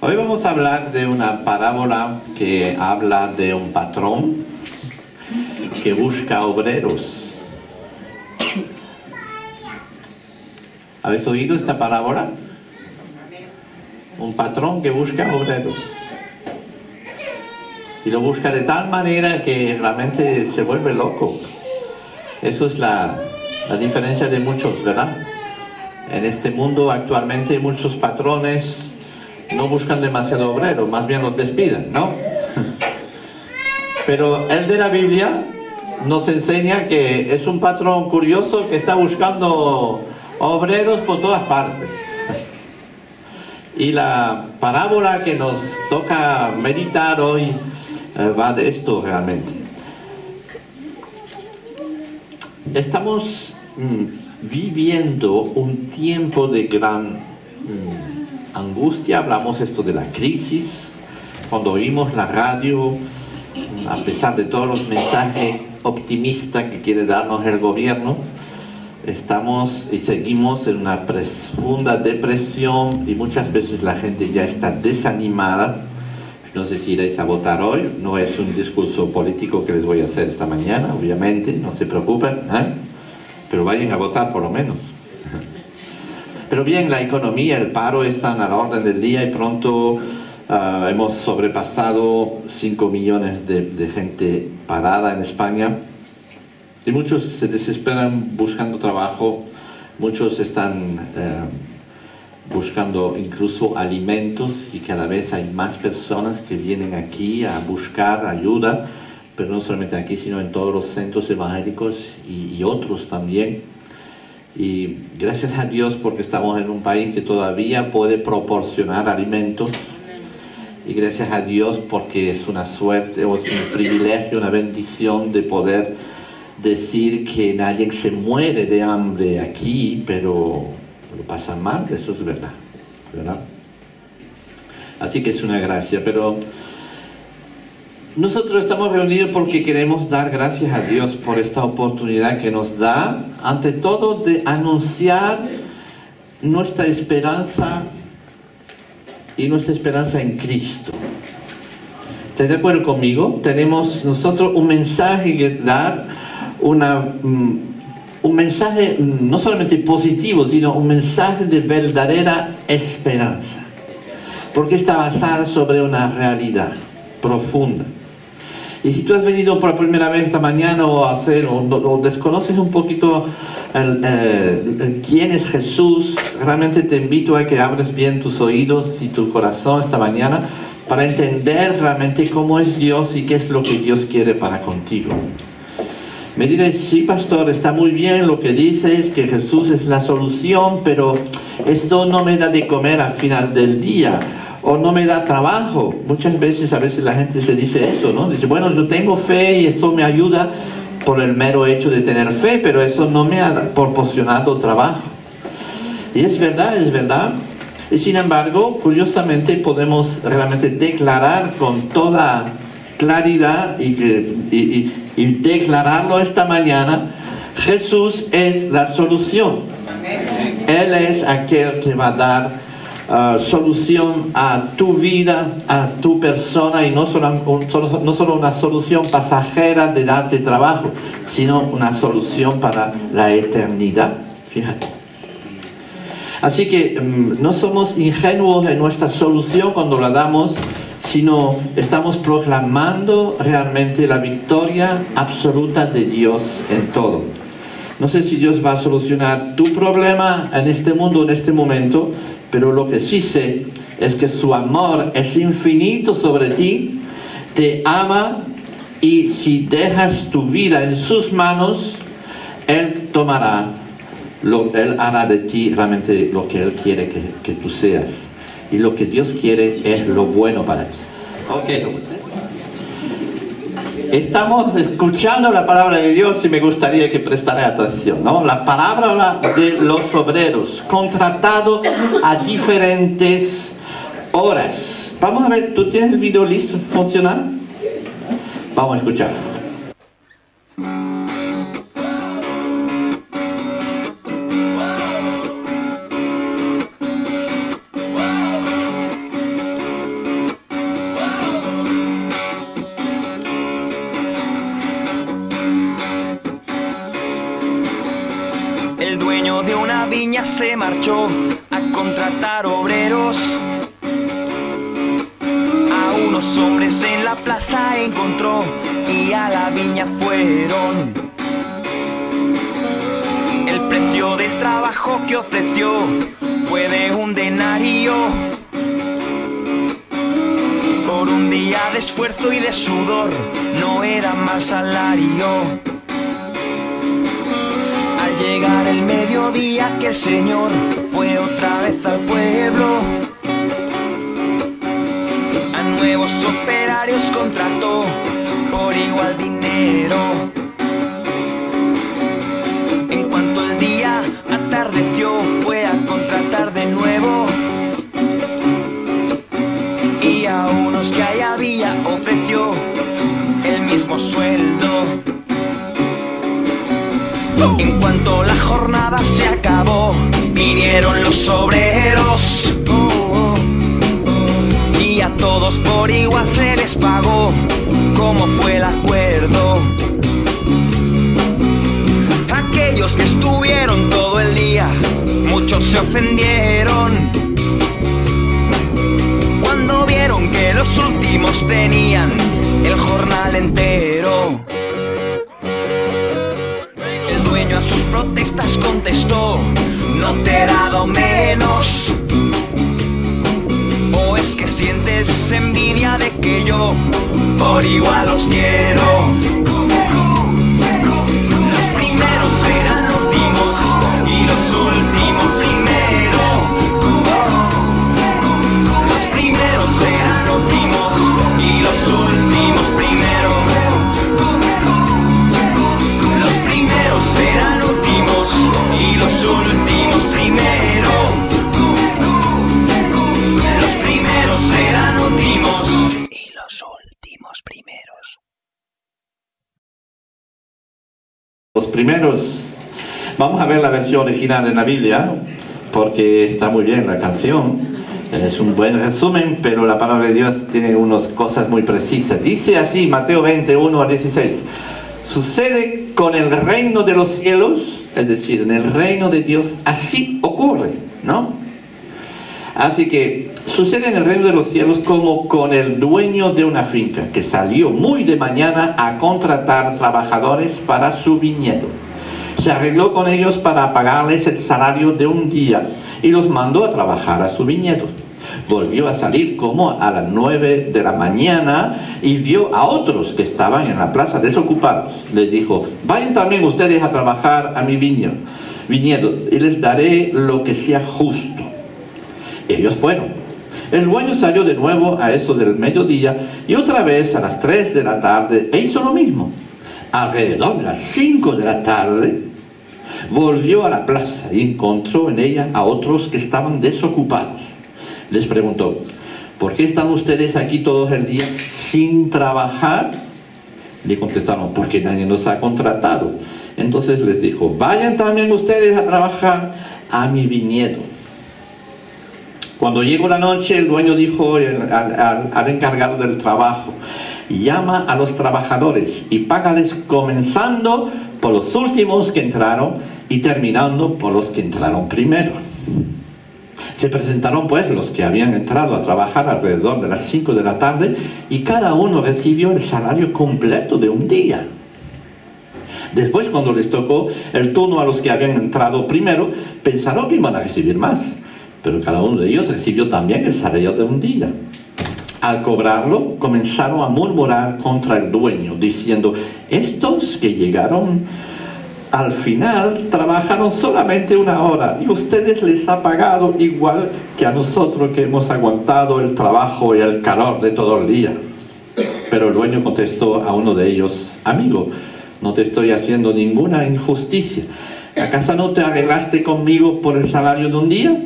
Hoy vamos a hablar de una parábola que habla de un patrón que busca obreros. ¿Habéis oído esta parábola? Un patrón que busca obreros. Y lo busca de tal manera que realmente se vuelve loco. Eso es la diferencia de muchos, ¿verdad? En este mundo actualmente muchos patrones no buscan demasiado obrero, más bien los despiden, ¿no? Pero el de la Biblia nos enseña que es un patrón curioso que está buscando obreros por todas partes. Y la parábola que nos toca meditar hoy va de esto realmente. Estamos viviendo un tiempo de gran angustia. Hablamos esto de la crisis. Cuando oímos la radio, a pesar de todos los mensajes optimistas que quiere darnos el gobierno, estamos y seguimos en una profunda depresión y muchas veces la gente ya está desanimada. No sé si iréis a votar hoy, no es un discurso político que les voy a hacer esta mañana, obviamente, no se preocupen, pero vayan a votar por lo menos. Pero bien, la economía, el paro están a la orden del día y pronto hemos sobrepasado 5 millones de gente parada en España. Y muchos se desesperan buscando trabajo, muchos están buscando incluso alimentos y cada vez hay más personas que vienen aquí a buscar ayuda, pero no solamente aquí, sino en todos los centros evangélicos y otros también. Y gracias a Dios porque estamos en un país que todavía puede proporcionar alimentos. Y gracias a Dios porque es una suerte o es un privilegio, una bendición de poder decir que nadie se muere de hambre aquí, pero lo pasan mal, eso es verdad, ¿verdad? Así que es una gracia, pero nosotros estamos reunidos porque queremos dar gracias a Dios por esta oportunidad que nos da, ante todo, de anunciar nuestra esperanza y nuestra esperanza en Cristo. ¿Estás de acuerdo conmigo? Tenemos nosotros un mensaje que dar, un mensaje no solamente positivo, sino un mensaje de verdadera esperanza, porque está basada sobre una realidad profunda. Y si tú has venido por primera vez esta mañana o desconoces un poquito quién es Jesús, realmente te invito a que abres bien tus oídos y tu corazón esta mañana para entender realmente cómo es Dios y qué es lo que Dios quiere para contigo. Me dirás, sí, pastor, está muy bien lo que dices, que Jesús es la solución, pero esto no me da de comer al final del día, o no me da trabajo. Muchas veces, a veces la gente se dice eso, ¿no? Dice, bueno, yo tengo fe y esto me ayuda por el mero hecho de tener fe, pero eso no me ha proporcionado trabajo. Y es verdad, es verdad. Y sin embargo, curiosamente, podemos realmente declarar con toda claridad y declararlo esta mañana: Jesús es la solución. Él es aquel que va a dar solución a tu vida, a tu persona, y no solo una solución pasajera de darte trabajo, sino una solución para la eternidad. Fíjate. Así que no somos ingenuos en nuestra solución cuando la damos, sino estamos proclamando realmente la victoria absoluta de Dios en todo. No sé si Dios va a solucionar tu problema en este mundo, en este momento, pero lo que sí sé es que su amor es infinito sobre ti, te ama, y si dejas tu vida en sus manos, Él Él hará de ti realmente lo que Él quiere que tú seas. Y lo que Dios quiere es lo bueno para ti. Okay. Estamos escuchando la palabra de Dios y me gustaría que prestara atención, ¿no? La palabra de los obreros, contratados a diferentes horas. Vamos a ver, ¿tú tienes el video listo? ¿Funciona? Vamos a escuchar. día se marchó a contratar obreros. A unos hombres en la plaza encontró y a la viña fueron. El precio del trabajo que ofreció fue de 1 denario. Por un día de esfuerzo y de sudor no era mal salario. Al llegar el mediodía aquel señor fue otra vez al pueblo. A nuevos operarios contrató por igual dinero. En cuanto el día atardeció fue a contratar de nuevo. Y a unos que ahí había ofreció el mismo sueldo. En cuanto la jornada se acabó, vinieron los obreros y a todos por igual se les pagó, como fue el acuerdo. Aquellos que estuvieron todo el día, muchos se ofendieron cuando vieron que los últimos tenían el jornal entero. El dueño a sus protestas contestó: no te he dado menos. ¿O es que sientes envidia de que yo por igual los quiero? Los primeros serán últimos y los últimos primero. Los primeros serán últimos y los últimos primero. Los primeros serán últimos y los últimos primero. Los primeros serán últimos y los últimos primeros. Los primeros. Vamos a ver la versión original en la Biblia, porque está muy bien la canción. Es un buen resumen, pero la palabra de Dios tiene unas cosas muy precisas. Dice así, Mateo 21 a 16. Sucede con el reino de los cielos, es decir, en el reino de Dios, así ocurre, ¿no? Así que sucede en el reino de los cielos como con el dueño de una finca que salió muy de mañana a contratar trabajadores para su viñedo. Se arregló con ellos para pagarles el salario de 1 día y los mandó a trabajar a su viñedo. Volvió a salir como a las 9 de la mañana y vio a otros que estaban en la plaza desocupados. Les dijo: vayan también ustedes a trabajar a mi viñedo y les daré lo que sea justo. Ellos fueron. El dueño salió de nuevo a eso del mediodía y otra vez a las 3 de la tarde e hizo lo mismo. Alrededor de las 5 de la tarde volvió a la plaza y encontró en ella a otros que estaban desocupados. Les preguntó: ¿por qué están ustedes aquí todos el día sin trabajar? Le contestaron: porque nadie nos ha contratado. Entonces les dijo: vayan también ustedes a trabajar a mi viñedo. Cuando llegó la noche, el dueño dijo al encargado del trabajo: llama a los trabajadores y págales comenzando por los últimos que entraron y terminando por los que entraron primero. Se presentaron pues los que habían entrado a trabajar alrededor de las 5 de la tarde y cada uno recibió el salario completo de 1 día. Después, cuando les tocó el turno a los que habían entrado primero, pensaron que iban a recibir más, pero cada uno de ellos recibió también el salario de 1 día. Al cobrarlo, comenzaron a murmurar contra el dueño, diciendo: estos que llegaron al final trabajaron solamente 1 hora y ustedes les ha pagado igual que a nosotros que hemos aguantado el trabajo y el calor de todo el día. Pero el dueño contestó a uno de ellos: amigo, no te estoy haciendo ninguna injusticia. ¿Acaso no te arreglaste conmigo por el salario de 1 día?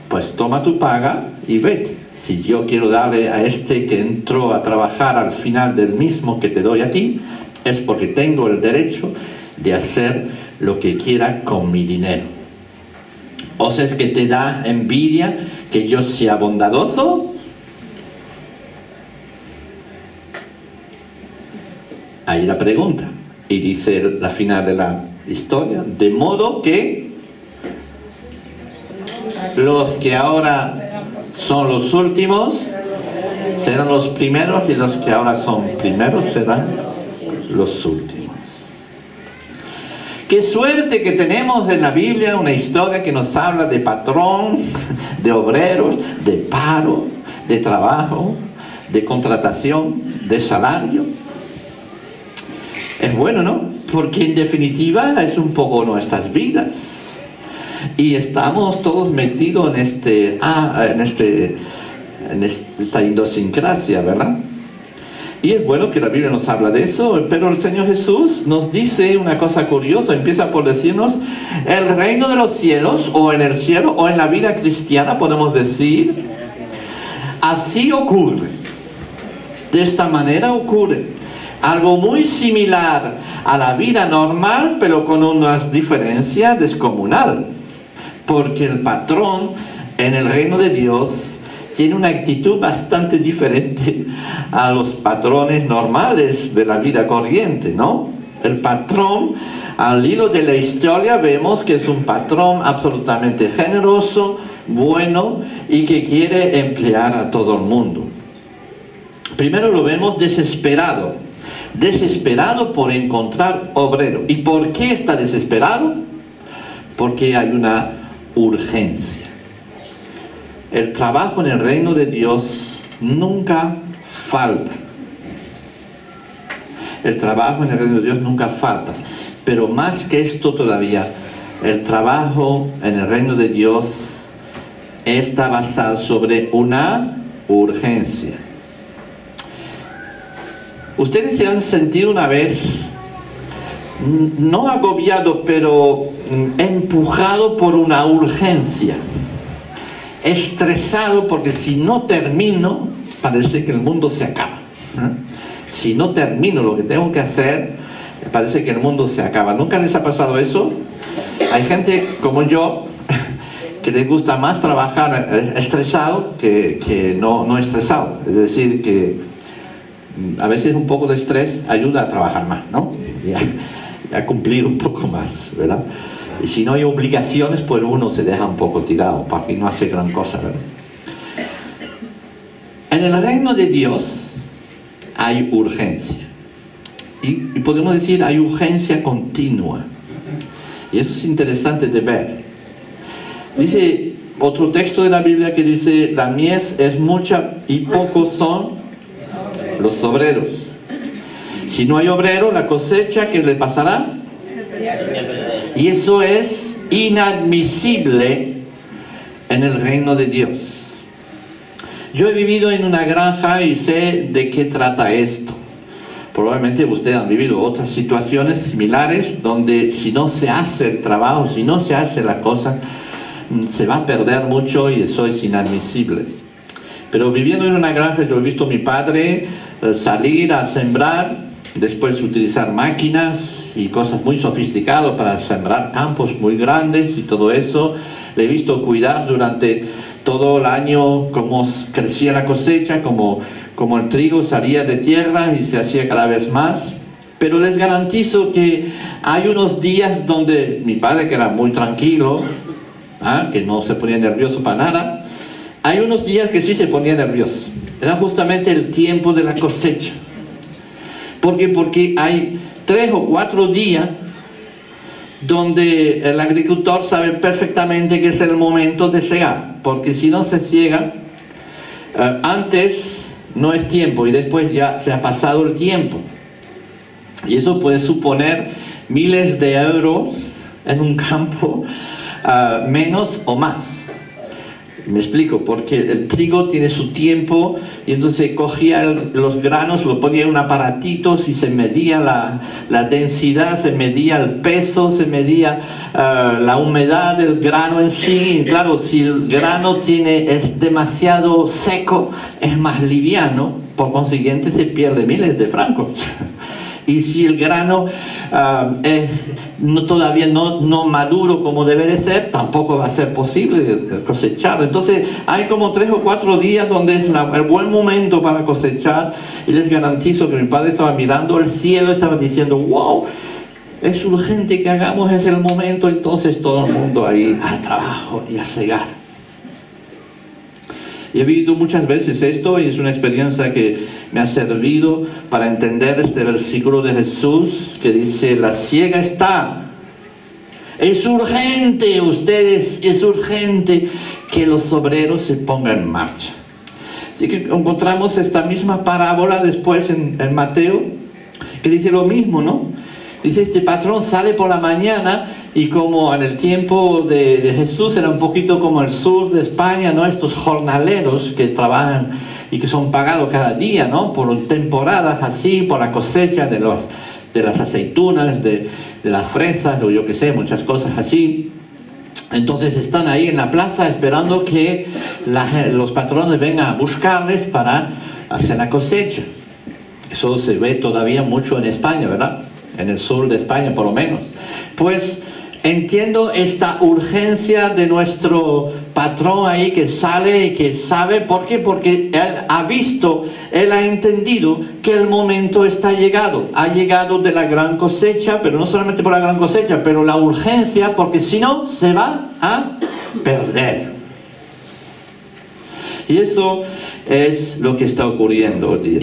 Pues toma tu paga y vete. Si yo quiero darle a este que entró a trabajar al final del mismo que te doy a ti, es porque tengo el derecho de hacer lo que quiera con mi dinero. ¿O es que te da envidia que yo sea bondadoso? Ahí la pregunta. Y dice la final de la historia: de modo que Los que ahora son los últimos serán los primeros, y los que ahora son primeros serán los últimos. Qué suerte que tenemos en la Biblia una historia que nos habla de patrón, de obreros, de paro, de trabajo, de contratación, de salario. Es bueno, ¿no? Porque en definitiva es un poco nuestras vidas. Y estamos todos metidos en esta idiosincrasia, ¿verdad? Y es bueno que la Biblia nos habla de eso, pero el Señor Jesús nos dice una cosa curiosa. Empieza por decirnos: el reino de los cielos, o en el cielo, o en la vida cristiana, podemos decir, así ocurre. De esta manera ocurre. Algo muy similar a la vida normal, pero con unas diferencias descomunales. Porque el patrón en el reino de Dios tiene una actitud bastante diferente a los patrones normales de la vida corriente, ¿no? El patrón, al hilo de la historia, vemos que es un patrón absolutamente generoso, bueno, y que quiere emplear a todo el mundo. Primero lo vemos desesperado por encontrar obrero. ¿Y por qué está desesperado? Porque hay una urgencia. El trabajo en el reino de Dios nunca falta. El trabajo en el reino de Dios nunca falta. Pero más que esto todavía, el trabajo en el reino de Dios está basado sobre una urgencia. Ustedes se han sentido una vez, no agobiado, pero empujado por una urgencia. Estresado porque si no termino, parece que el mundo se acaba. Si no termino lo que tengo que hacer, parece que el mundo se acaba. ¿Nunca les ha pasado eso? Hay gente como yo que les gusta más trabajar estresado que no estresado. Es decir, que a veces un poco de estrés ayuda a trabajar más, ¿no? Y a cumplir un poco más, ¿verdad? Y si no hay obligaciones, pues uno se deja un poco tirado, para que no hace gran cosa, ¿verdad? En el reino de Dios hay urgencia. Y podemos decir, hay urgencia continua. Y eso es interesante de ver. Dice otro texto de la Biblia que dice: la mies es mucha y pocos son los obreros. Si no hay obrero, la cosecha, ¿qué le pasará? Y eso es inadmisible en el reino de Dios. Yo he vivido en una granja y sé de qué trata esto. Probablemente ustedes han vivido otras situaciones similares donde si no se hace el trabajo, si no se hace la cosa, se va a perder mucho y eso es inadmisible. Pero viviendo en una granja, yo he visto a mi padre salir a sembrar, después utilizar máquinas y cosas muy sofisticadas para sembrar campos muy grandes y todo eso. Le he visto cuidar durante todo el año cómo crecía la cosecha, como el trigo salía de tierra y se hacía cada vez más. Pero les garantizo que hay unos días donde mi padre, que era muy tranquilo, que no se ponía nervioso para nada, hay unos días que sí se ponía nervioso. Era justamente el tiempo de la cosecha. Porque hay 3 o 4 días donde el agricultor sabe perfectamente que es el momento de cegar, porque si no se ciega, antes no es tiempo y después ya se ha pasado el tiempo. Y eso puede suponer miles de euros en un campo, menos o más. Me explico, porque el trigo tiene su tiempo y entonces cogía los granos, lo ponía en un aparatito y se medía la densidad, se medía el peso, se medía la humedad del grano en sí. Y claro, si el grano es demasiado seco, es más liviano, por consiguiente se pierde miles de francos. Y si el grano todavía no maduro como debe de ser, tampoco va a ser posible cosechar. Entonces hay como 3 o 4 días donde es el buen momento para cosechar. Y les garantizo que mi padre estaba mirando el cielo, estaba diciendo: wow, es urgente que hagamos, es el momento. Entonces todo el mundo ahí al trabajo y a cegar. Y he vivido muchas veces esto y es una experiencia que me ha servido para entender este versículo de Jesús que dice, la siega está. Es urgente, ustedes, es urgente que los obreros se pongan en marcha. Así que encontramos esta misma parábola después en Mateo, que dice lo mismo, ¿no? Dice, este patrón sale por la mañana y como en el tiempo de Jesús era un poquito como el sur de España, ¿no? Estos jornaleros que trabajan y que son pagados cada día, ¿no? Por temporadas así, por la cosecha de las aceitunas, de las fresas, o yo qué sé, muchas cosas así. Entonces están ahí en la plaza esperando que los patrones vengan a buscarles para hacer la cosecha. Eso se ve todavía mucho en España, ¿verdad? En el sur de España, por lo menos. Pues entiendo esta urgencia de nuestro patrón ahí que sale y que sabe. ¿Por qué? Porque él ha visto, él ha entendido que el momento está llegado. Ha llegado de la gran cosecha, pero no solamente por la gran cosecha, pero la urgencia, porque si no, se va a perder. Y eso es lo que está ocurriendo hoy día.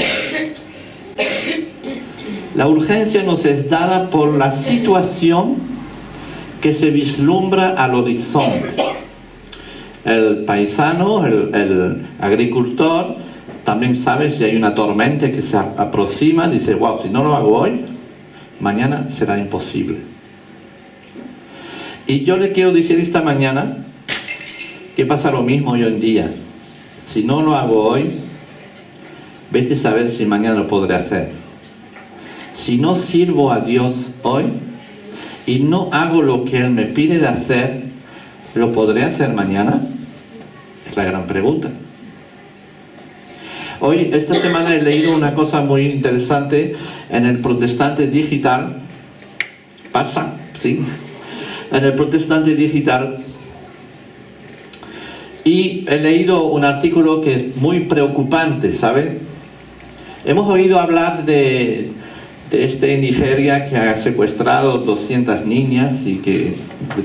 La urgencia nos es dada por la situación que se vislumbra al horizonte. El paisano, el agricultor, también sabe si hay una tormenta que se aproxima, dice, wow, si no lo hago hoy, mañana será imposible. Y yo le quiero decir esta mañana que pasa lo mismo hoy en día. Si no lo hago hoy, vete a saber si mañana lo podré hacer. Si no sirvo a Dios hoy y no hago lo que Él me pide de hacer, ¿lo podré hacer mañana? Es la gran pregunta. Hoy, esta semana he leído una cosa muy interesante en el Protestante Digital. ¿Pasa? Sí. En el Protestante Digital. Y he leído un artículo que es muy preocupante, ¿sabe? Hemos oído hablar de en Nigeria que ha secuestrado 200 niñas y que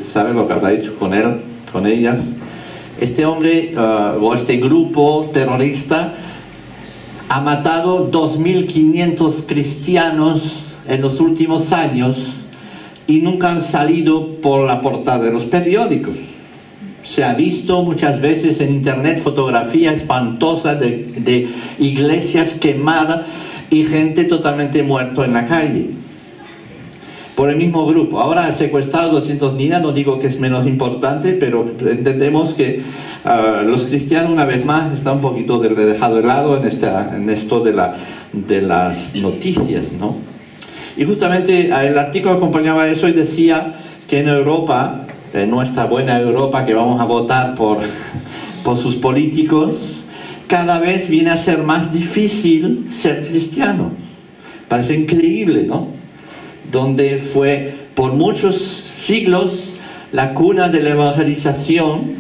sabe lo que habrá hecho con ellas. Este hombre o este grupo terrorista ha matado 2.500 cristianos en los últimos años y nunca han salido por la portada de los periódicos. Se ha visto muchas veces en internet fotografía espantosa de iglesias quemadas y gente totalmente muerta en la calle por el mismo grupo. Ahora ha secuestrado 200 niñas, no digo que es menos importante, pero entendemos que los cristianos una vez más están un poquito dejado de lado en esto de las noticias, ¿no? Y justamente el artículo acompañaba eso y decía que en Europa, en nuestra buena Europa, que vamos a votar por sus políticos, cada vez viene a ser más difícil ser cristiano. Parece increíble, ¿no? Donde fue por muchos siglos la cuna de la evangelización,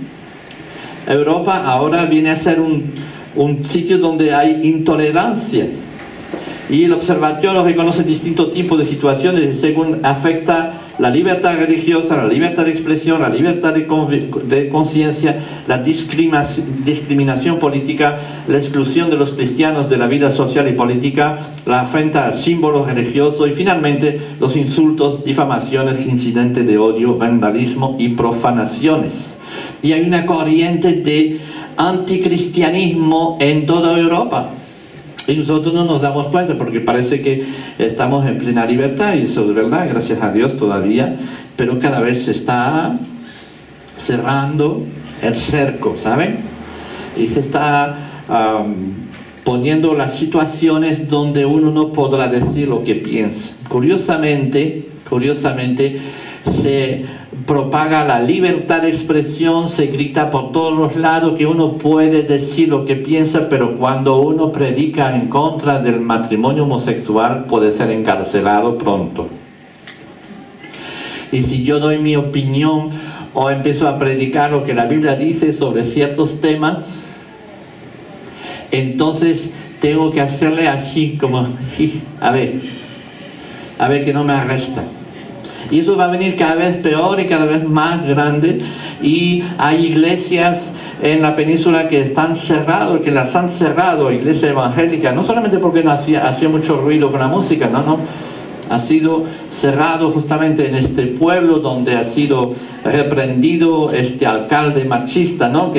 Europa ahora viene a ser un sitio donde hay intolerancia. Y el observatorio reconoce distintos tipos de situaciones según afecta la libertad religiosa, la libertad de expresión, la libertad de conciencia, la discriminación política, la exclusión de los cristianos de la vida social y política, la afrenta a símbolos religiosos y finalmente los insultos, difamaciones, incidentes de odio, vandalismo y profanaciones. Y hay una corriente de anticristianismo en toda Europa. Y nosotros no nos damos cuenta porque parece que estamos en plena libertad y eso es verdad, gracias a Dios todavía, pero cada vez se está cerrando el cerco, ¿saben? Y se está poniendo las situaciones donde uno no podrá decir lo que piensa. Curiosamente se propaga la libertad de expresión, se grita por todos los lados que uno puede decir lo que piensa, pero cuando uno predica en contra del matrimonio homosexual puede ser encarcelado pronto. Y si yo doy mi opinión o empiezo a predicar lo que la Biblia dice sobre ciertos temas, entonces tengo que hacerle así como, a ver que no me arresta. Y eso va a venir cada vez peor y cada vez más grande. Y hay iglesias en la península que están cerrados, que las han cerrado, iglesia evangélica, no solamente porque no hacía mucho ruido con la música, no, ha sido cerrado justamente en este pueblo donde ha sido reprendido este alcalde machista, ¿no?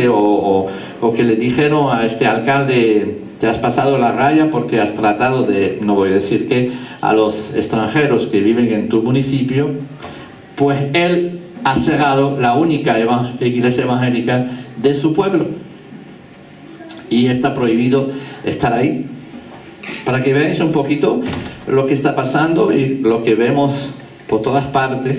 O que le dijeron a este alcalde: te has pasado la raya porque has tratado de, no voy a decir qué, a los extranjeros que viven en tu municipio. Pues él ha cerrado la única iglesia evangélica de su pueblo y está prohibido estar ahí, para que veáis un poquito lo que está pasando y lo que vemos por todas partes.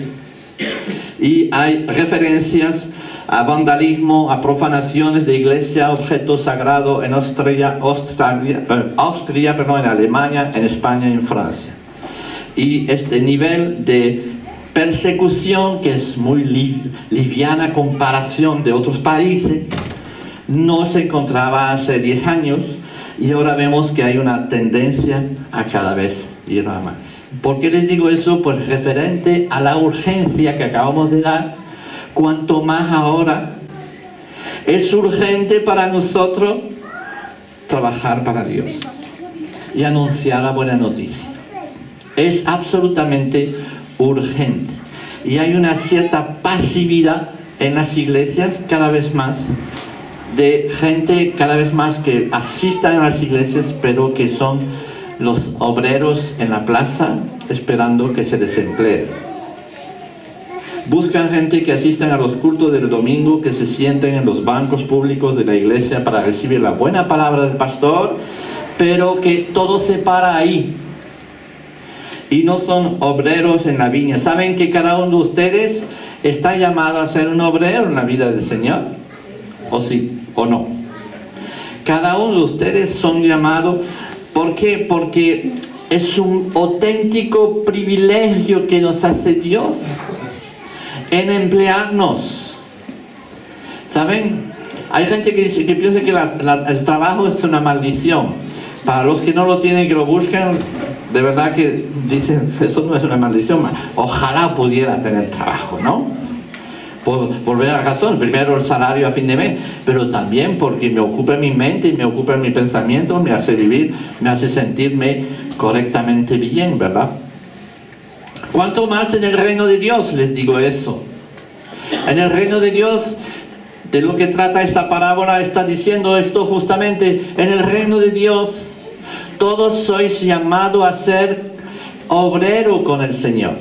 Y hay referencias a vandalismo, a profanaciones de iglesia, objetos sagrados en Austria, en Alemania, en España y en Francia. Y este nivel de persecución, que es muy liviana comparación de otros países, no se encontraba hace 10 años, y ahora vemos que hay una tendencia a cada vez ir a más. ¿Por qué les digo eso? Pues referente a la urgencia que acabamos de dar, cuanto más ahora es urgente para nosotros trabajar para Dios y anunciar la buena noticia. Es absolutamente urgente. Y hay una cierta pasividad en las iglesias cada vez más, de gente cada vez más que asistan a las iglesias, pero que son los obreros en la plaza esperando que se les emplee. Buscan gente que asistan a los cultos del domingo, que se sienten en los bancos públicos de la iglesia para recibir la buena palabra del pastor, pero que todo se para ahí. Y no son obreros en la viña. ¿Saben que cada uno de ustedes está llamado a ser un obrero en la vida del Señor? ¿O sí o no? Cada uno de ustedes son llamados. ¿Por qué? Porque es un auténtico privilegio que nos hace Dios en emplearnos. ¿Saben? Hay gente que piensa que el trabajo es una maldición. Para los que no lo tienen, que lo buscan, de verdad que dicen: eso no es una maldición, ojalá pudiera tener trabajo, ¿no? Por varias razones. Primero, el salario a fin de mes, pero también porque me ocupa mi mente y me ocupa mi pensamiento, me hace vivir, me hace sentirme correctamente bien, ¿verdad? ¿Cuánto más en el reino de Dios? Les digo eso. En el reino de Dios, de lo que trata esta parábola, está diciendo esto justamente. En el reino de Dios, todos sois llamados a ser obrero con el Señor,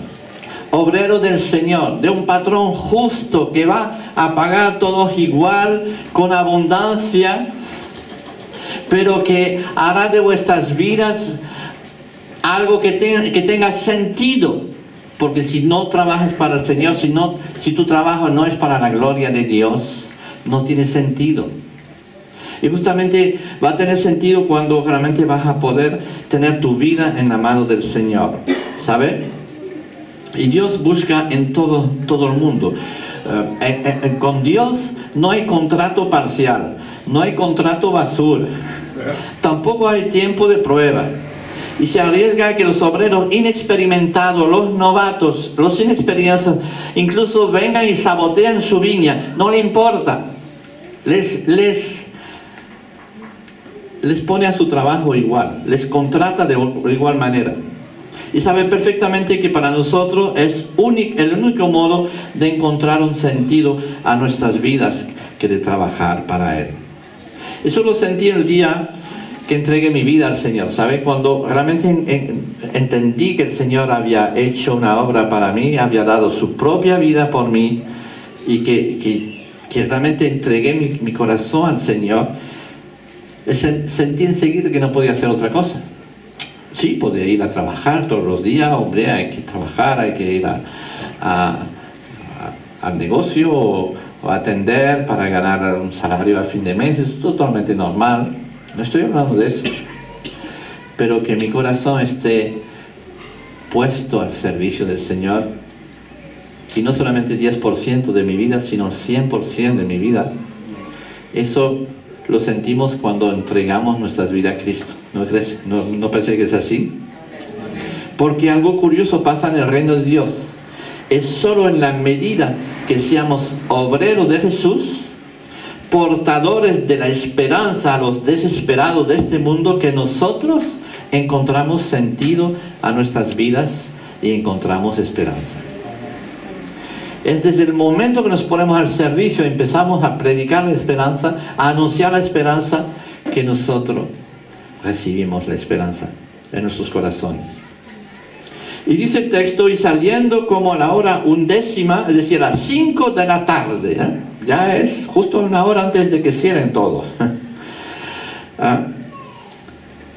obrero del Señor, de un patrón justo que va a pagar a todos igual, con abundancia, pero que hará de vuestras vidas algo que tenga sentido. Porque si no trabajas para el Señor, si tu trabajo no es para la gloria de Dios, no tiene sentido. Y justamente va a tener sentido cuando realmente vas a poder tener tu vida en la mano del Señor, ¿sabe? Y Dios busca en todo el mundo. Con Dios no hay contrato parcial, no hay contrato basura, tampoco hay tiempo de prueba. Y se arriesga a que los obreros inexperimentados, los novatos, los sin experiencia, incluso vengan y sabotean su viña. No le importa. Les pone a su trabajo igual, les contrata de igual manera. Y sabe perfectamente que para nosotros es el único modo de encontrar un sentido a nuestras vidas que de trabajar para Él. Eso lo sentí el día que entregué mi vida al Señor, ¿sabe? Cuando realmente entendí que el Señor había hecho una obra para mí, había dado su propia vida por mí, y que realmente entregué mi corazón al Señor, sentí enseguida que no podía hacer otra cosa. Sí, podía ir a trabajar todos los días, hombre, hay que trabajar, hay que ir al negocio o atender para ganar un salario a fin de mes, es totalmente normal. No estoy hablando de eso, pero que mi corazón esté puesto al servicio del Señor, y no solamente 10% de mi vida, sino 100% de mi vida. Eso lo sentimos cuando entregamos nuestras vidas a Cristo. ¿No crees? ¿No parece que es así? Porque algo curioso pasa en el reino de Dios. Es solo en la medida que seamos obreros de Jesús, portadores de la esperanza a los desesperados de este mundo, que nosotros encontramos sentido a nuestras vidas y encontramos esperanza. Es desde el momento que nos ponemos al servicio, empezamos a predicar la esperanza, a anunciar la esperanza, que nosotros recibimos la esperanza en nuestros corazones. Y dice el texto, y saliendo como a la hora 11, es decir, a las 5 de la tarde, ya es justo una hora antes de que cierren todos,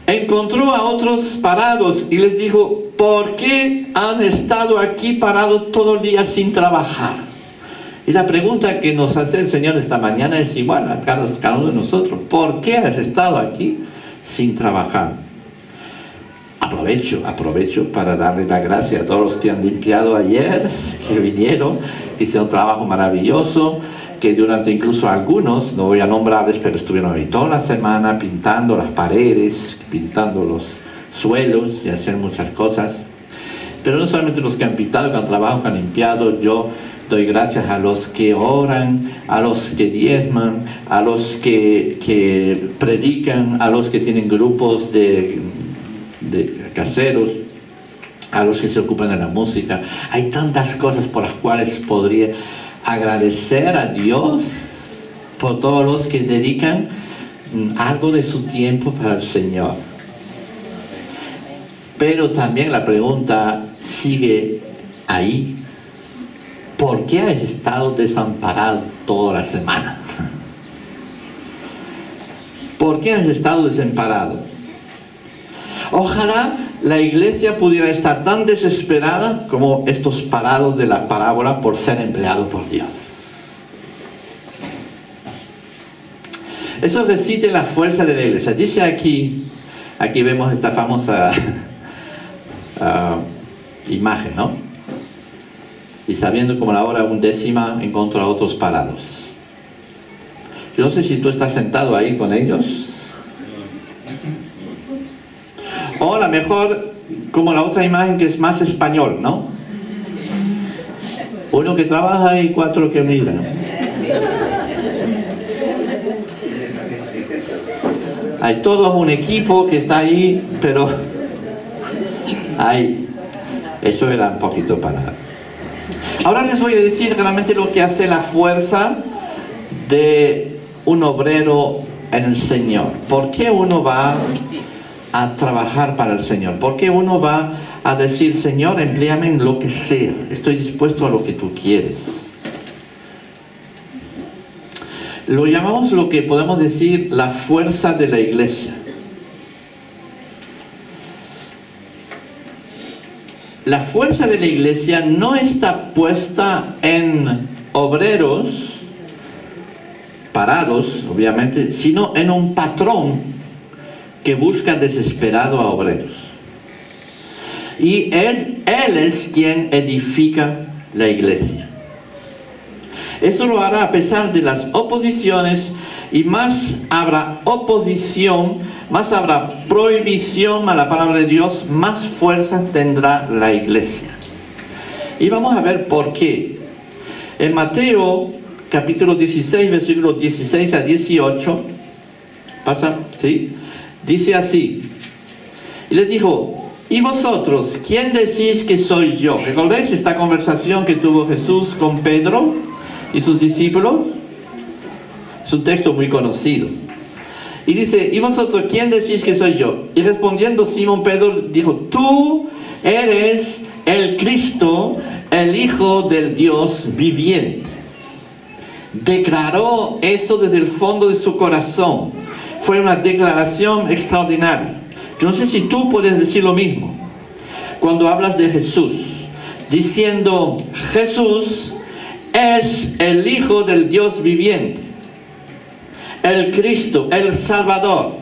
encontró a otros parados y les dijo, ¿por qué han estado aquí parados todo el día sin trabajar? Y la pregunta que nos hace el Señor esta mañana es igual a cada uno de nosotros. ¿Por qué has estado aquí sin trabajar? Aprovecho para darle la gracia a todos los que han limpiado ayer, que vinieron, que hicieron un trabajo maravilloso, que durante incluso algunos, no voy a nombrarles, pero estuvieron ahí toda la semana pintando las paredes, pintando los suelos y haciendo muchas cosas. Pero no solamente los que han pintado, que han trabajado, que han limpiado. Yo doy gracias a los que oran, a los que diezman, a los que predican, a los que tienen grupos de caseros, a los que se ocupan de la música. Hay tantas cosas por las cuales podría agradecer a Dios por todos los que dedican algo de su tiempo para el Señor. Pero también la pregunta sigue ahí. ¿Por qué has estado desamparado toda la semana? ¿Por qué has estado desamparado? Ojalá la iglesia pudiera estar tan desesperada como estos parados de la parábola por ser empleados por Dios. Eso reside la fuerza de la iglesia. Dice aquí vemos esta famosa imagen, ¿no? Y sabiendo como la hora 11 encontró a otros parados. Yo no sé si tú estás sentado ahí con ellos. O a lo mejor como la otra imagen que es más español, ¿no? Uno que trabaja y 4 que miran. Hay todo un equipo que está ahí, pero eso era un poquito para... Ahora les voy a decir realmente lo que hace la fuerza de un obrero en el Señor. ¿Por qué uno va a trabajar para el Señor? ¿Por qué uno va a decir, Señor, empléame en lo que sea? Estoy dispuesto a lo que tú quieres. Lo llamamos lo que podemos decir la fuerza de la iglesia. La fuerza de la iglesia no está puesta en obreros parados, obviamente, sino en un patrón que busca desesperado a obreros. Y Él es quien edifica la iglesia. Eso lo hará a pesar de las oposiciones, y más habrá oposición, más habrá prohibición a la palabra de Dios, más fuerza tendrá la iglesia. Y vamos a ver por qué. En Mateo capítulo 16, versículos 16 a 18, ¿pasa? ¿Sí? Dice así, y les dijo, ¿y vosotros quién decís que soy yo? ¿Recordáis esta conversación que tuvo Jesús con Pedro y sus discípulos? Es un texto muy conocido. Y dice, ¿y vosotros quién decís que soy yo? Y respondiendo Simón Pedro dijo, tú eres el Cristo, el Hijo del Dios viviente. Declaró eso desde el fondo de su corazón. Fue una declaración extraordinaria. Yo no sé si tú puedes decir lo mismo cuando hablas de Jesús, diciendo, Jesús es el Hijo del Dios viviente, el Cristo, el Salvador,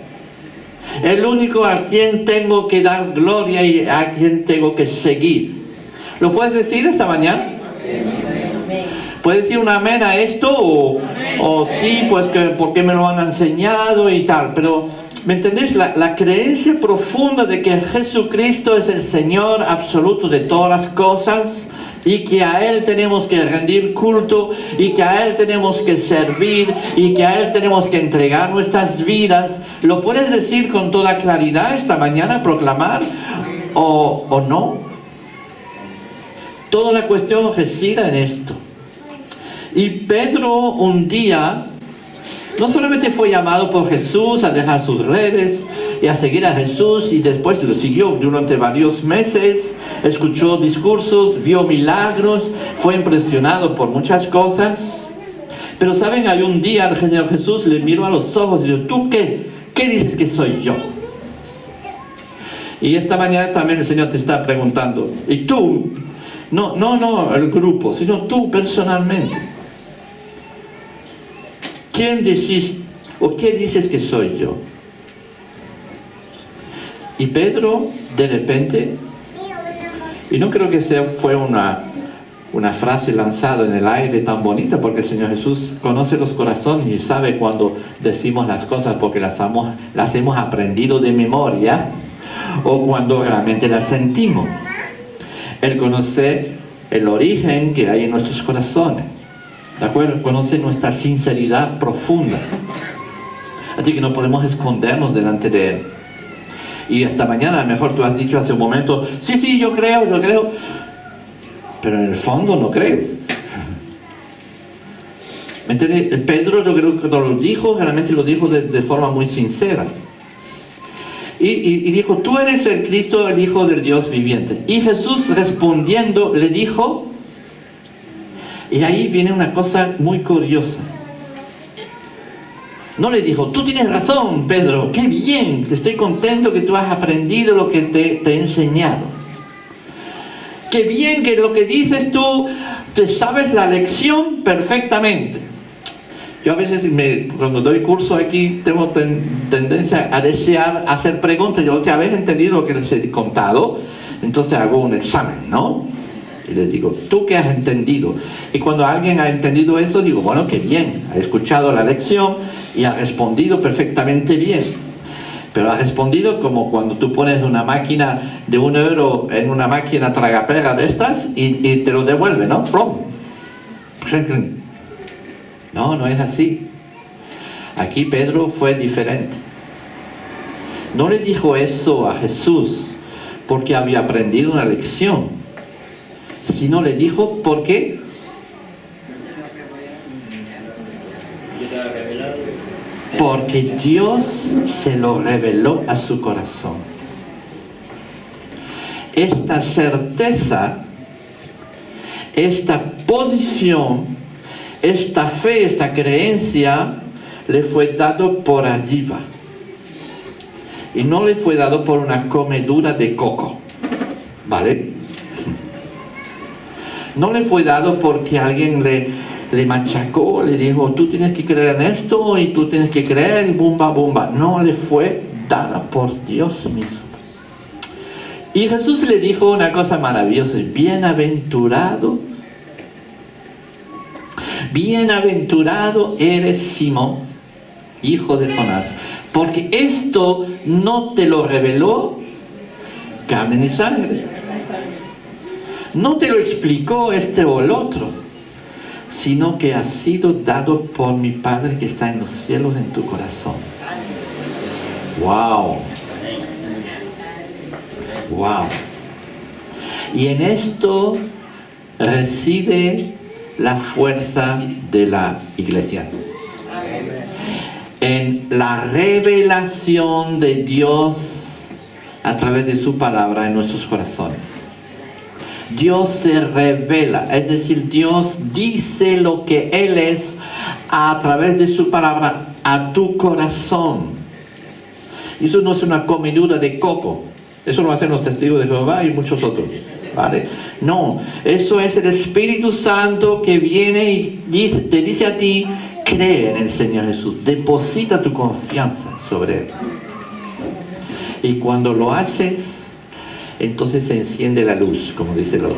el único a quien tengo que dar gloria y a quien tengo que seguir. ¿Lo puedes decir esta mañana? ¿Puedes decir un amén a esto? O sí, pues que porque me lo han enseñado y tal. Pero, ¿me entendés? La creencia profunda de que Jesucristo es el Señor absoluto de todas las cosas, y que a Él tenemos que rendir culto, y que a Él tenemos que servir, y que a Él tenemos que entregar nuestras vidas. ¿Lo puedes decir con toda claridad esta mañana, proclamar, o no? Toda la cuestión reside en esto. Y Pedro un día no solamente fue llamado por Jesús a dejar sus redes y a seguir a Jesús, y después lo siguió durante varios meses, escuchó discursos, vio milagros, fue impresionado por muchas cosas. Pero saben, hay un día el Señor Jesús le miró a los ojos y dijo: ¿tú qué? ¿Qué dices que soy yo? Y esta mañana también el Señor te está preguntando, ¿y tú? No el grupo, sino tú personalmente. ¿Quién decís o qué dices que soy yo? Y Pedro, de repente, y no creo que fue una frase lanzada en el aire tan bonita, porque el Señor Jesús conoce los corazones y sabe cuando decimos las cosas porque las hemos aprendido de memoria, o cuando realmente las sentimos. Él conoce el origen que hay en nuestros corazones, ¿de acuerdo? Conoce nuestra sinceridad profunda. Así que no podemos escondernos delante de Él. Y esta mañana, a lo mejor tú has dicho hace un momento: sí, yo creo, pero en el fondo no crees. ¿Me entiendes? Pedro, yo creo que lo dijo, realmente lo dijo de forma muy sincera. Y dijo: tú eres el Cristo, el Hijo del Dios viviente. Y Jesús, respondiendo, le dijo, y ahí viene una cosa muy curiosa. No le dijo: tú tienes razón, Pedro, qué bien, estoy contento que tú has aprendido lo que te he enseñado. Qué bien que lo que dices tú, te sabes la lección perfectamente. Yo a veces, cuando doy curso aquí, tengo tendencia a desear hacer preguntas. Yo, si habéis entendido lo que les he contado, entonces hago un examen, ¿no? Y les digo: ¿tú qué has entendido? Y cuando alguien ha entendido eso, digo: bueno, qué bien, ha escuchado la lección y ha respondido perfectamente bien. Pero ha respondido como cuando tú pones una máquina de €1 en una máquina tragapera de estas y te lo devuelve, ¿no? No es así. Aquí Pedro fue diferente. No le dijo eso a Jesús porque había aprendido una lección, sino le dijo porque Dios se lo reveló a su corazón. Esta certeza, esta posición, esta fe, esta creencia le fue dado por arriba, y no le fue dado por una comedura de coco, ¿vale? No le fue dado porque alguien le machacó, le dijo: tú tienes que creer en esto y tú tienes que creer, y bumba. No, le fue dada por Dios mismo. Y Jesús le dijo una cosa maravillosa: bienaventurado eres, Simón, hijo de Jonás, porque esto no te lo reveló carne ni sangre, no te lo explicó este o el otro, sino que ha sido dado por mi Padre que está en los cielos, en tu corazón. ¡Wow! Y en esto reside la fuerza de la iglesia. En la revelación de Dios a través de su palabra en nuestros corazones. Dios se revela, es decir, Dios dice lo que Él es a través de su palabra a tu corazón. Eso no es una comedura de coco. Eso lo hacen los testigos de Jehová y muchos otros, ¿vale? No, eso es el Espíritu Santo que viene y te dice a ti: cree en el Señor Jesús, deposita tu confianza sobre Él. Y cuando lo haces, entonces se enciende la luz, como dice el otro.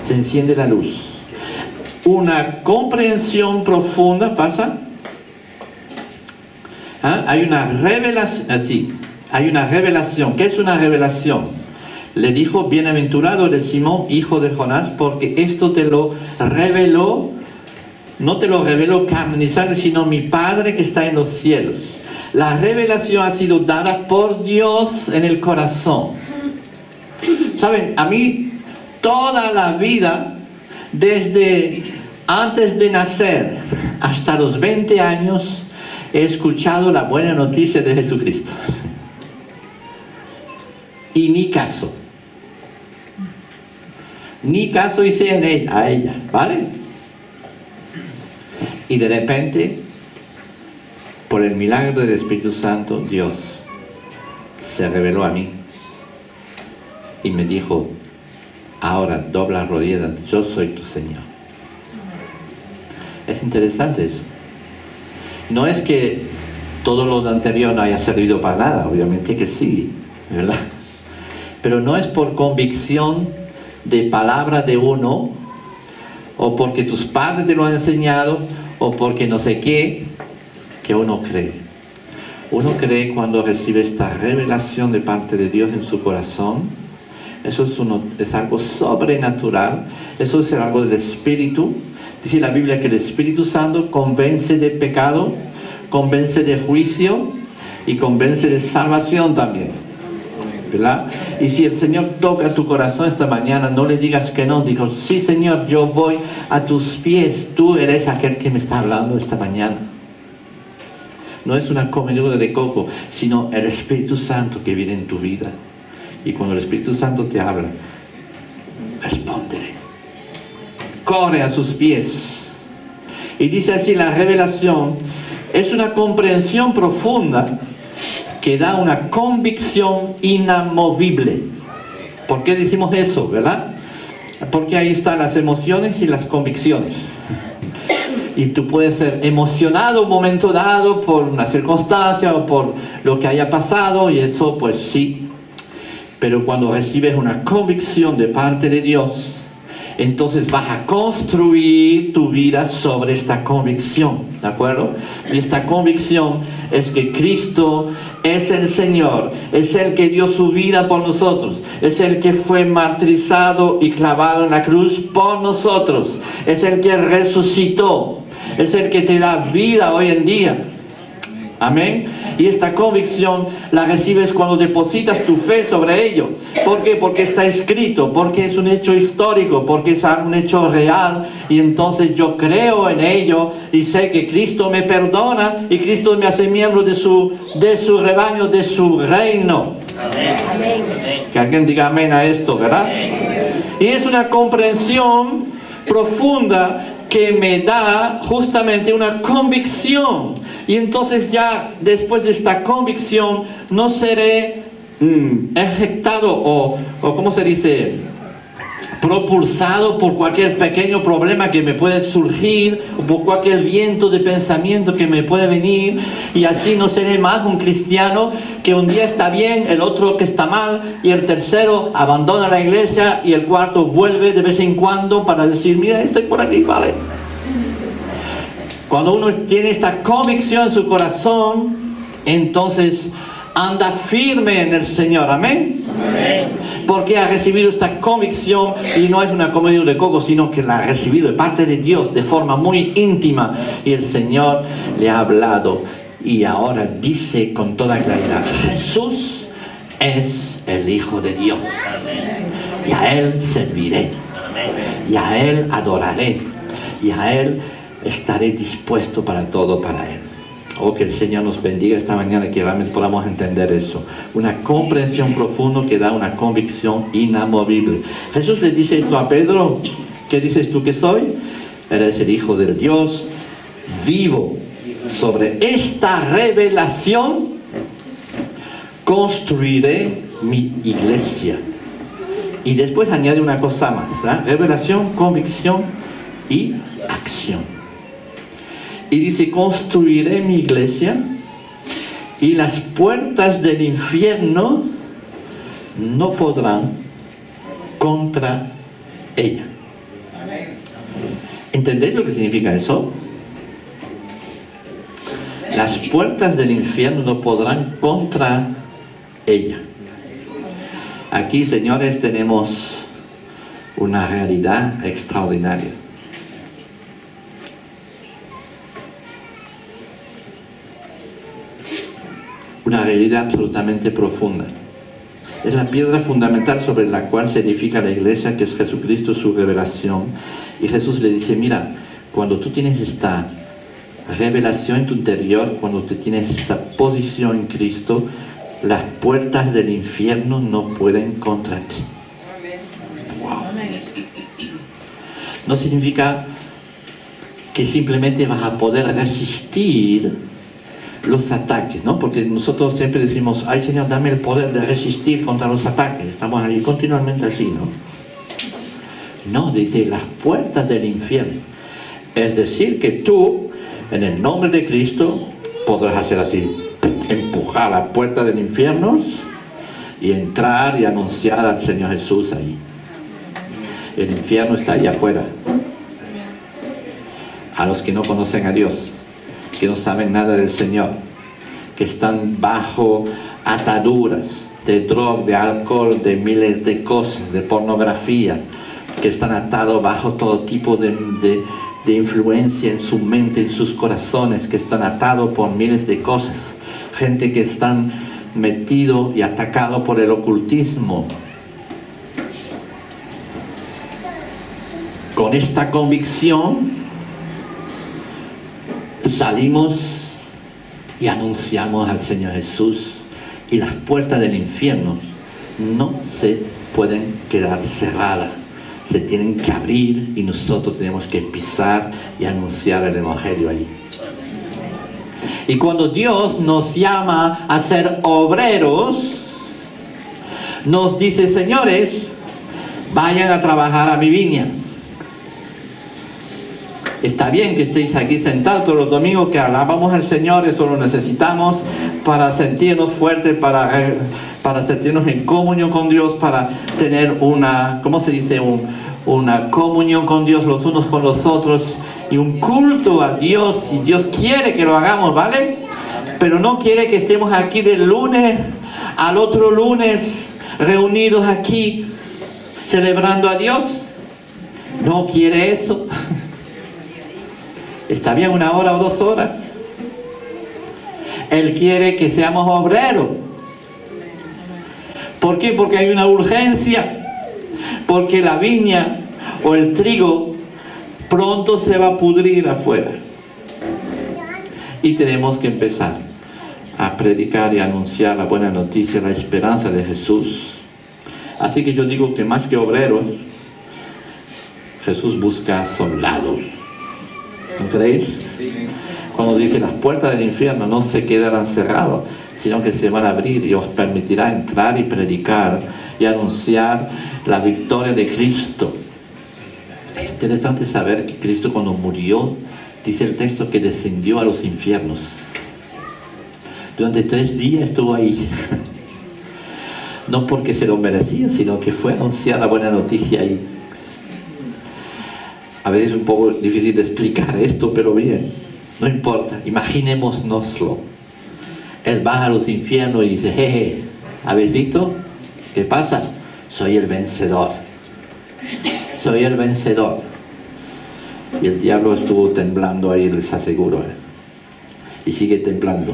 Se enciende la luz. Una comprensión profunda pasa. Hay una revelación, así. Hay una revelación. ¿Qué es una revelación? le dijo: bienaventurado eres Simón, hijo de Jonás, porque esto te lo reveló, no te lo reveló carne ni sangre, sino mi Padre que está en los cielos. La revelación ha sido dada por Dios en el corazón. Saben, a mí toda la vida, desde antes de nacer hasta los 20 años, he escuchado la buena noticia de Jesucristo. Y ni caso hice a ella, ¿vale? Y de repente, por el milagro del Espíritu Santo, Dios se reveló a mí y me dijo: ahora dobla rodillas, yo soy tu Señor. Es interesante eso. No es que todo lo anterior no haya servido para nada, obviamente que sí, ¿verdad? Pero no es por convicción de palabra de uno, o porque tus padres te lo han enseñado, o porque no sé qué, que uno cree. Uno cree cuando recibe esta revelación de parte de Dios en su corazón. Eso es algo sobrenatural, eso es algo del Espíritu. Dice la Biblia que el Espíritu Santo convence de pecado, convence de juicio y convence de salvación también, ¿verdad? Y si el Señor toca tu corazón esta mañana, no le digas que no. Digo: sí, Señor, yo voy a tus pies, tú eres aquel que me está hablando esta mañana. No es una comedura de coco, sino el Espíritu Santo que viene en tu vida. Y cuando el Espíritu Santo te habla, respóndele, corre a sus pies. Y dice así: la revelación es una comprensión profunda que da una convicción inamovible. ¿Por qué decimos eso, verdad? Porque ahí están las emociones y las convicciones. Y tú puedes ser emocionado un momento dado por una circunstancia o por lo que haya pasado, y eso pues sí. Pero cuando recibes una convicción de parte de Dios, entonces vas a construir tu vida sobre esta convicción, ¿de acuerdo? Y esta convicción es que Cristo es el Señor, es el que dio su vida por nosotros, es el que fue martirizado y clavado en la cruz por nosotros, es el que resucitó, es el que te da vida hoy en día. Amén. Y esta convicción la recibes cuando depositas tu fe sobre ello. ¿Por qué? Porque está escrito, porque es un hecho histórico, porque es un hecho real. Y entonces yo creo en ello y sé que Cristo me perdona y Cristo me hace miembro de su rebaño, de su reino. Amén. Que alguien diga amén a esto, ¿verdad? Y es una comprensión profunda que me da justamente una convicción. Y entonces ya después de esta convicción no seré ejectado o ¿cómo se dice? Propulsado por cualquier pequeño problema que me puede surgir, o por cualquier viento de pensamiento que me puede venir. Y así no seré más un cristiano que un día está bien, el otro que está mal, y el tercero abandona la iglesia y el cuarto vuelve de vez en cuando para decir: mira, estoy por aquí, vale. Cuando uno tiene esta convicción en su corazón, entonces anda firme en el Señor. Amén. Amén. Porque ha recibido esta convicción, y no es una comedura de coco, sino que la ha recibido de parte de Dios de forma muy íntima, y el Señor le ha hablado y ahora dice con toda claridad: Jesús es el Hijo de Dios, y a Él serviré, y a Él adoraré, y a Él estaré dispuesto para todo para Él. Oh, que el Señor nos bendiga esta mañana, que realmente podamos entender eso. Una comprensión profunda que da una convicción inamovible. Jesús le dice esto a Pedro: ¿qué dices tú que soy? Eres el Hijo del Dios vivo. Sobre esta revelación construiré mi iglesia. Y después añade una cosa más, ¿eh? Revelación, convicción y acción. Y dice: construiré mi iglesia y las puertas del infierno no podrán contra ella. ¿Entendéis lo que significa eso? Las puertas del infierno no podrán contra ella. Aquí, señores, tenemos una realidad extraordinaria. Una realidad absolutamente profunda. Es la piedra fundamental sobre la cual se edifica la iglesia, que es Jesucristo, su revelación. Y Jesús le dice, mira, cuando tú tienes esta revelación en tu interior, cuando tú tienes esta posición en Cristo, las puertas del infierno no pueden contra ti. Wow. No significa que simplemente vas a poder resistir los ataques, ¿no? Porque nosotros siempre decimos, ay Señor, dame el poder de resistir contra los ataques. Estamos ahí continuamente así, ¿no? No, dice, las puertas del infierno. Es decir, que tú, en el nombre de Cristo, podrás hacer así, empujar la puerta del infierno y entrar y anunciar al Señor Jesús ahí. El infierno está allá afuera. A los que no conocen a Dios, que no saben nada del Señor, que están bajo ataduras de droga, de alcohol, de miles de cosas, de pornografía, que están atados bajo todo tipo de influencia en su mente, en sus corazones, que están atados por miles de cosas, gente que están metido y atacado por el ocultismo. Con esta convicción salimos y anunciamos al Señor Jesús, y las puertas del infierno no se pueden quedar cerradas, se tienen que abrir y nosotros tenemos que pisar y anunciar el Evangelio ahí. Y cuando Dios nos llama a ser obreros, nos dice, señores, vayan a trabajar a mi viña. Está bien que estéis aquí sentados todos los domingos, que alabamos al Señor, eso lo necesitamos para sentirnos fuertes, para sentirnos en comunión con Dios, para tener una, ¿cómo se dice? Una comunión con Dios los unos con los otros y un culto a Dios. Y Dios quiere que lo hagamos, ¿vale? Pero no quiere que estemos aquí del lunes al otro lunes reunidos aquí celebrando a Dios. No quiere eso. Está bien 1 hora o 2 horas. Él quiere que seamos obreros. ¿Por qué? Porque hay una urgencia. Porque la viña o el trigo pronto se va a pudrir afuera. Y tenemos que empezar a predicar y anunciar la buena noticia, la esperanza de Jesús. Así que yo digo que más que obreros, Jesús busca soldados. ¿No creéis? Cuando dice las puertas del infierno no se quedarán cerradas, sino que se van a abrir y os permitirá entrar y predicar y anunciar la victoria de Cristo. Es interesante saber que Cristo, cuando murió, dice el texto que descendió a los infiernos. Durante 3 días estuvo ahí. No porque se lo merecía, sino que fue a anunciar la buena noticia ahí. A veces es un poco difícil de explicar esto, pero bien, no importa, imaginémonoslo. Él baja a los infiernos y dice, jeje, ¿habéis visto? ¿Qué pasa? Soy el vencedor. Soy el vencedor. Y el diablo estuvo temblando ahí, les aseguro. Y sigue temblando.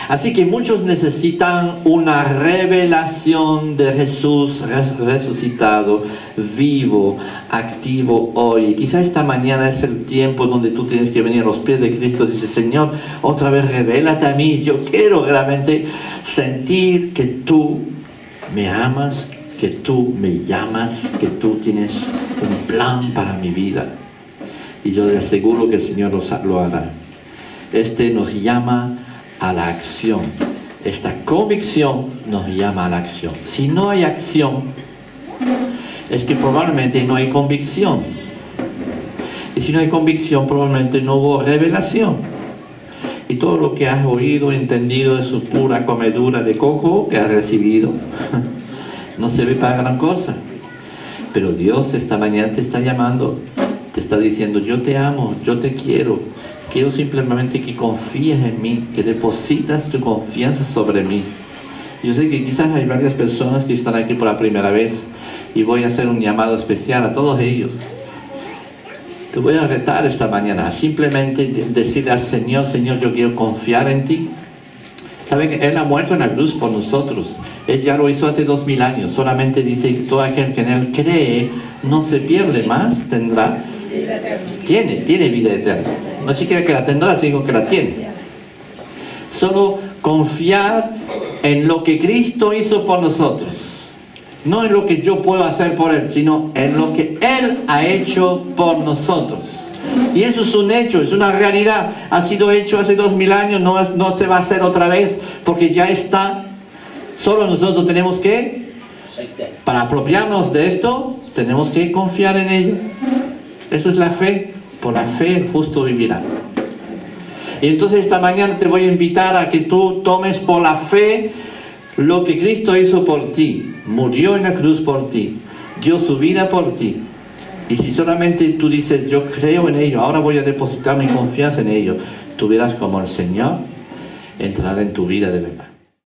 Así que muchos necesitan una revelación de Jesús resucitado, vivo, activo hoy. Quizá esta mañana es el tiempo donde tú tienes que venir a los pies de Cristo y dices, Señor, otra vez revélate a mí. Yo quiero realmente sentir que tú me amas, que tú me llamas, que tú tienes un plan para mi vida. Y yo le aseguro que el Señor lo hará. Nos llama a la acción. Esta convicción nos llama a la acción. Si no hay acción, es que probablemente no hay convicción. Y si no hay convicción, probablemente no hubo revelación. Y todo lo que has oído, entendido, es su pura comedura de coco que has recibido. No sirve para gran cosa. Pero Dios esta mañana te está llamando, te está diciendo, yo te amo, yo te quiero. Quiero simplemente que confíes en mí, que depositas tu confianza sobre mí. Yo sé que quizás hay varias personas que están aquí por la primera vez y voy a hacer un llamado especial a todos ellos. Te voy a retar esta mañana, simplemente decirle al Señor, Señor, yo quiero confiar en ti. Saben que Él ha muerto en la cruz por nosotros. Él ya lo hizo hace 2000 años. Solamente dice que todo aquel que en Él cree no se pierde más, tendrá. Tiene vida eterna. No siquiera que la tendrá, sino que la tiene. Solo confiar en lo que Cristo hizo por nosotros. No en lo que yo puedo hacer por Él, sino en lo que Él ha hecho por nosotros. Y eso es un hecho, es una realidad. Ha sido hecho hace 2000 años, no se va a hacer otra vez, porque ya está. Solo nosotros tenemos que, para apropiarnos de esto, tenemos que confiar en ello. Eso es la fe. Por la fe el justo vivirá. Y entonces esta mañana te voy a invitar a que tú tomes por la fe lo que Cristo hizo por ti. Murió en la cruz por ti, dio su vida por ti. Y si solamente tú dices, yo creo en ello, ahora voy a depositar mi confianza en ello, tú verás como el Señor entrará en tu vida de verdad.